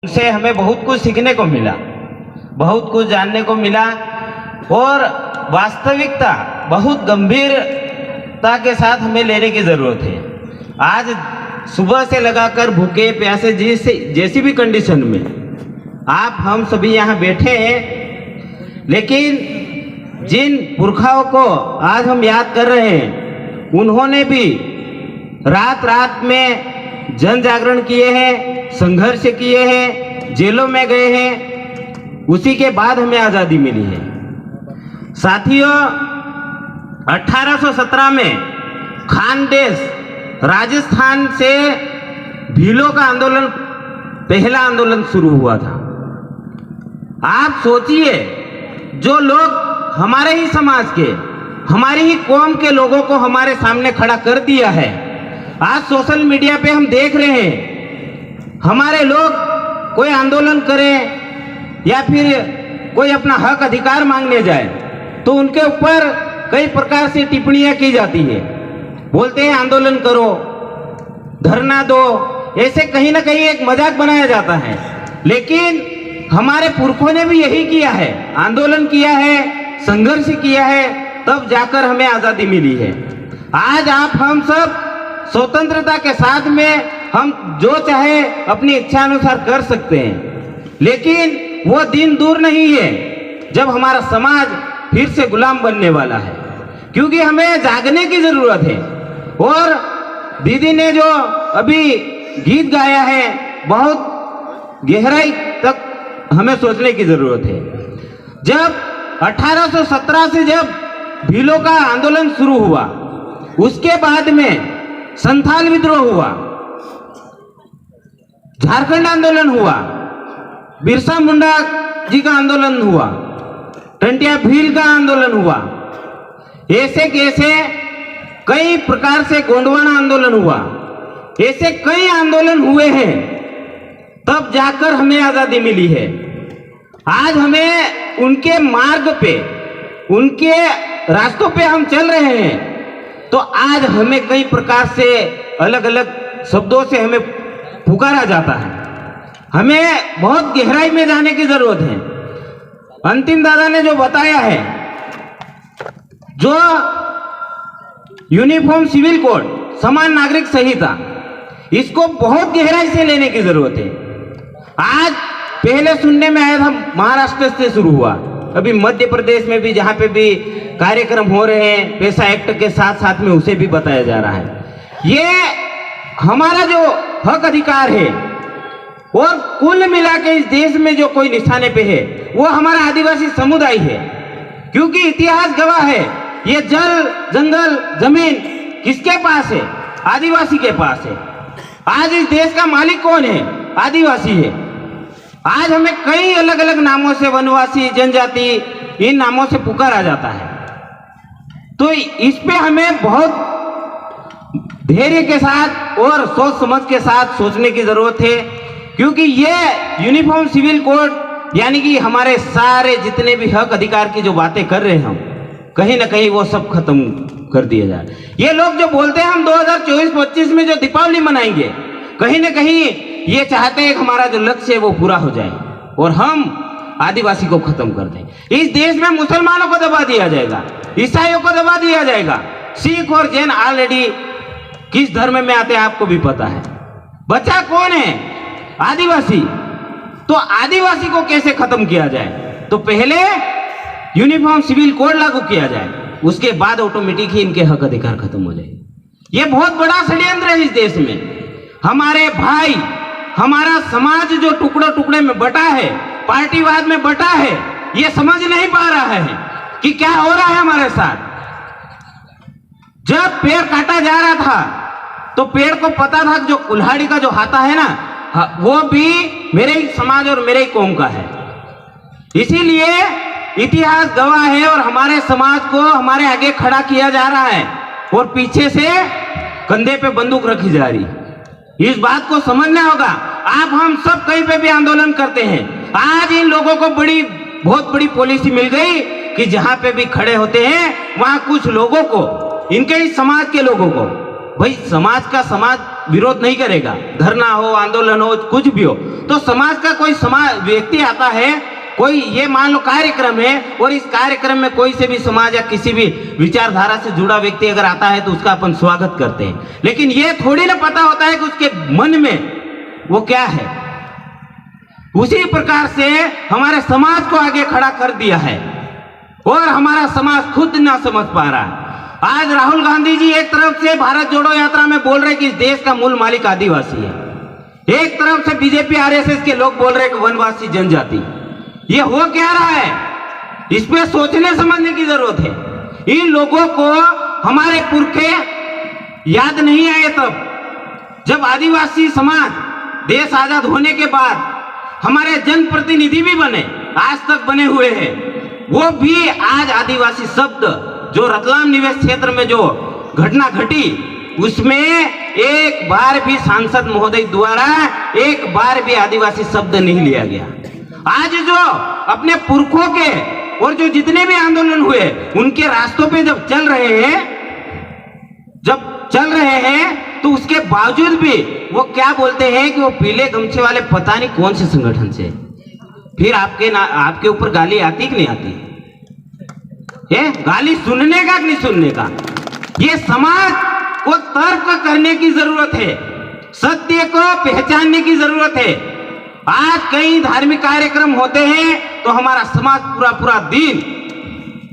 से हमें बहुत कुछ सीखने को मिला, बहुत कुछ जानने को मिला और वास्तविकता बहुत गंभीरता के साथ हमें लेने की ज़रूरत है। आज सुबह से लगाकर भूखे प्यासे जैसी भी कंडीशन में आप हम सभी यहाँ बैठे हैं, लेकिन जिन पुरखाओं को आज हम याद कर रहे हैं, उन्होंने भी रात रात में जन जागरण किए हैं, संघर्ष किए हैं, जेलों में गए हैं, उसी के बाद हमें आज़ादी मिली है। साथियों, 1817 में खानदेश राजस्थान से भीलों का आंदोलन, पहला आंदोलन शुरू हुआ था। आप सोचिए, जो लोग हमारे ही समाज के, हमारी ही कौम के लोगों को हमारे सामने खड़ा कर दिया है। आज सोशल मीडिया पे हम देख रहे हैं, हमारे लोग कोई आंदोलन करें या फिर कोई अपना हक अधिकार मांगने जाए तो उनके ऊपर कई प्रकार से टिप्पणियां की जाती है। बोलते हैं आंदोलन करो, धरना दो, ऐसे कहीं ना कहीं एक मजाक बनाया जाता है। लेकिन हमारे पुरखों ने भी यही किया है, आंदोलन किया है, संघर्ष किया है, तब जाकर हमें आज़ादी मिली है। आज आप हम सब स्वतंत्रता के साथ में हम जो चाहे अपनी इच्छा अनुसार कर सकते हैं, लेकिन वो दिन दूर नहीं है जब हमारा समाज फिर से गुलाम बनने वाला है, क्योंकि हमें जागने की जरूरत है। और दीदी ने जो अभी गीत गाया है, बहुत गहराई तक हमें सोचने की जरूरत है। जब 1817 से जब भीलों का आंदोलन शुरू हुआ, उसके बाद में संथाल विद्रोह हुआ, झारखंड आंदोलन हुआ, बिरसा मुंडा जी का आंदोलन हुआ, टंटिया भील का आंदोलन हुआ, ऐसे कैसे कई प्रकार से गोंडवाना आंदोलन हुआ, ऐसे कई आंदोलन हुए हैं, तब जाकर हमें आजादी मिली है। आज हमें उनके मार्ग पे, उनके रास्तों पे हम चल रहे हैं, तो आज हमें कई प्रकार से अलग अलग शब्दों से हमें पुकारा जाता है। हमें बहुत गहराई में जाने की जरूरत है। अंतिम दादा ने जो बताया है, जो यूनिफॉर्म सिविल कोड, समान नागरिक संहिता, इसको बहुत गहराई से लेने की जरूरत है। आज पहले सुनने में आया था महाराष्ट्र से शुरू हुआ, अभी मध्य प्रदेश में भी जहाँ पे भी कार्यक्रम हो रहे हैं, पैसा एक्ट के साथ साथ में उसे भी बताया जा रहा है। ये हमारा जो हक अधिकार है, और कुल मिला के इस देश में जो कोई निशाने पे है, वो हमारा आदिवासी समुदाय है। क्योंकि इतिहास गवाह है, ये जल, जंगल, जमीन किसके पास है? आदिवासी के पास है। आज इस देश का मालिक कौन है? आदिवासी है। आज हमें कई अलग अलग नामों से, वनवासी, जनजाति, इन नामों से पुकारा जाता है। तो इस पे हमें बहुत धैर्य के साथ और सोच समझ के साथ सोचने की जरूरत है, क्योंकि ये यूनिफॉर्म सिविल कोड यानी कि हमारे सारे जितने भी हक अधिकार की जो बातें कर रहे हैं हम, कहीं ना कहीं वो सब खत्म कर दिया जाए। ये लोग जो बोलते हैं हम 2024-25 में जो दीपावली मनाएंगे, कहीं ना कहीं ये चाहते हैं कि हमारा जो लक्ष्य है वो पूरा हो जाए और हम आदिवासी को खत्म कर दें। इस देश में मुसलमानों को दबा दिया जाएगा, ईसाइयों को दबा दिया जाएगा, सिख और जैन ऑलरेडी किस धर्म में आते हैं आपको भी पता है। बचा कौन है? आदिवासी। तो आदिवासी को कैसे खत्म किया जाए? तो पहले यूनिफॉर्म सिविल कोड लागू किया जाए, उसके बाद ऑटोमेटिक ही इनके हक अधिकार खत्म हो जाए। ये बहुत बड़ा षड्यंत्र है इस देश में। हमारे भाई, हमारा समाज जो टुकड़े टुकड़े में बटा है, पार्टीवाद में बटा है, ये समझ नहीं पा रहा है कि क्या हो रहा है हमारे साथ। जब पेड़ काटा जा रहा था तो पेड़ को पता था कि जो कुल्हाड़ी का जो हाथा है ना, वो भी मेरे ही समाज और मेरे ही कौम का है। इसीलिए इतिहास गवाह है और हमारे समाज को हमारे आगे खड़ा किया जा रहा है और पीछे से कंधे पे बंदूक रखी जा रही है। इस बात को समझना होगा। आप हम सब कहीं पे भी आंदोलन करते हैं, आज इन लोगों को बहुत बड़ी पॉलिसी मिल गई कि जहां पे भी खड़े होते हैं वहां कुछ लोगों को, इनके ही समाज के लोगों को, भाई समाज का समाज विरोध नहीं करेगा, धरना हो, आंदोलन हो, कुछ भी हो, तो समाज का कोई व्यक्ति आता है, कोई ये मान लो कार्यक्रम है, और इस कार्यक्रम में कोई से भी समाज या किसी भी विचारधारा से जुड़ा व्यक्ति अगर आता है तो उसका अपन स्वागत करते हैं। लेकिन ये थोड़ी ना पता होता है कि उसके मन में वो क्या है। उसी प्रकार से हमारे समाज को आगे खड़ा कर दिया है और हमारा समाज खुद ना समझ पा रहा है। आज राहुल गांधी जी एक तरफ से भारत जोड़ो यात्रा में बोल रहे कि इस देश का मूल मालिक आदिवासी है, एक तरफ से बीजेपी आरएसएस के लोग बोल रहे कि वनवासी जनजाति। ये हो क्या रहा है, इस पे सोचने समझने की जरूरत है। इन लोगों को हमारे पुरखे याद नहीं आए तब जब आदिवासी समाज देश आजाद होने के बाद हमारे जनप्रतिनिधि भी बने, आज तक बने हुए हैं, वो भी आज आदिवासी शब्द जो रतलाम निवेश क्षेत्र में जो घटना घटी उसमें एक बार भी सांसद महोदय द्वारा एक बार भी आदिवासी शब्द नहीं लिया गया। आज जो अपने पुरखों के और जो जितने भी आंदोलन हुए उनके रास्तों पे जब चल रहे हैं तो उसके बावजूद भी वो क्या बोलते हैं कि वो पीले गमछे वाले पता नहीं कौन से संगठन से। फिर आपके ऊपर गाली आती कि नहीं आती है? गाली सुनने का कि नहीं सुनने का? ये समाज को तर्क करने की जरूरत है, सत्य को पहचानने की जरूरत है। आज कई धार्मिक कार्यक्रम होते हैं तो हमारा समाज पूरा दिन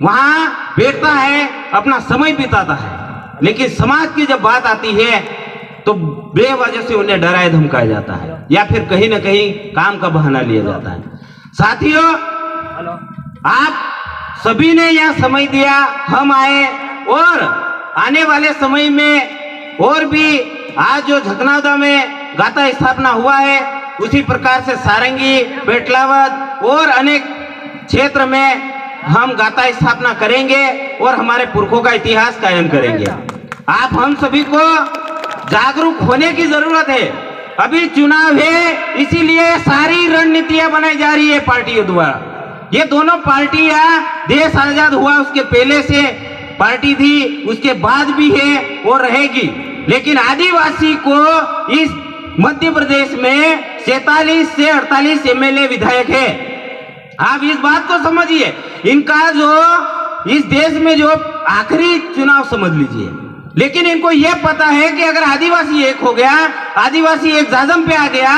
वहां बैठता है, अपना समय बिताता है, लेकिन समाज की जब बात आती है तो बेवजह से उन्हें डराया धमकाया जाता है या फिर कहीं ना कहीं काम का बहाना लिया जाता है। साथियों, आप सभी ने यह समय दिया, हम आए, और आने वाले समय में और भी आज जो झकनावदा में गाथा स्थापना हुआ है उसी प्रकार से सारंगी, पेटलावद और अनेक क्षेत्र में हम गाथा स्थापना करेंगे और हमारे पुरखों का इतिहास कायम करेंगे। आप हम सभी को जागरूक होने की जरूरत है। अभी चुनाव है, इसीलिए सारी रणनीतियां बनाई जा रही है पार्टियों द्वारा। ये दोनों पार्टियां देश आजाद हुआ उसके पहले से पार्टी थी, उसके बाद भी है और रहेगी। लेकिन आदिवासी को इस मध्य प्रदेश में 47 से 48 एमएलए विधायक है। आप इस बात को समझिए, इनका जो इस देश में जो आखिरी चुनाव समझ लीजिए। लेकिन इनको यह पता है कि अगर आदिवासी एक हो गया, आदिवासी एक जाजम पे आ गया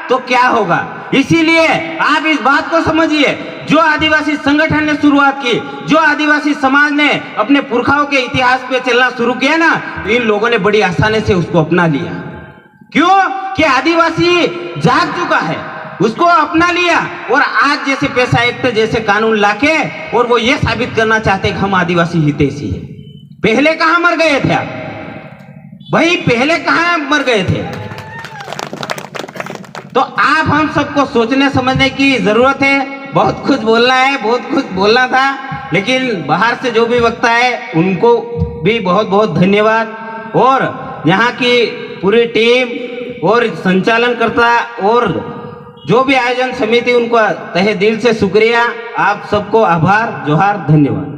तो क्या होगा। इसीलिए आप इस बात को समझिए, जो आदिवासी संगठन ने शुरुआत की, जो आदिवासी समाज ने अपने पुरखाओं के इतिहास पे चलना शुरू किया ना, तो इन लोगों ने बड़ी आसानी से उसको अपना लिया। क्यों? कि आदिवासी जाग चुका है, उसको अपना लिया और आज जैसे पैसा एक्ट जैसे कानून लाके और वो ये साबित करना चाहते कि हम आदिवासी हितैषी है। पहले कहां मर गए थे आप भाई, पहले कहां मर गए थे? तो आप हम सबको सोचने समझने की जरूरत है। बहुत कुछ बोलना है, बहुत कुछ बोलना था, लेकिन बाहर से जो भी वक्ता है उनको भी बहुत बहुत धन्यवाद, और यहाँ की पूरी टीम और संचालनकर्ता और जो भी आयोजन समिति, उनको तहे दिल से शुक्रिया। आप सबको आभार, जोहार, धन्यवाद।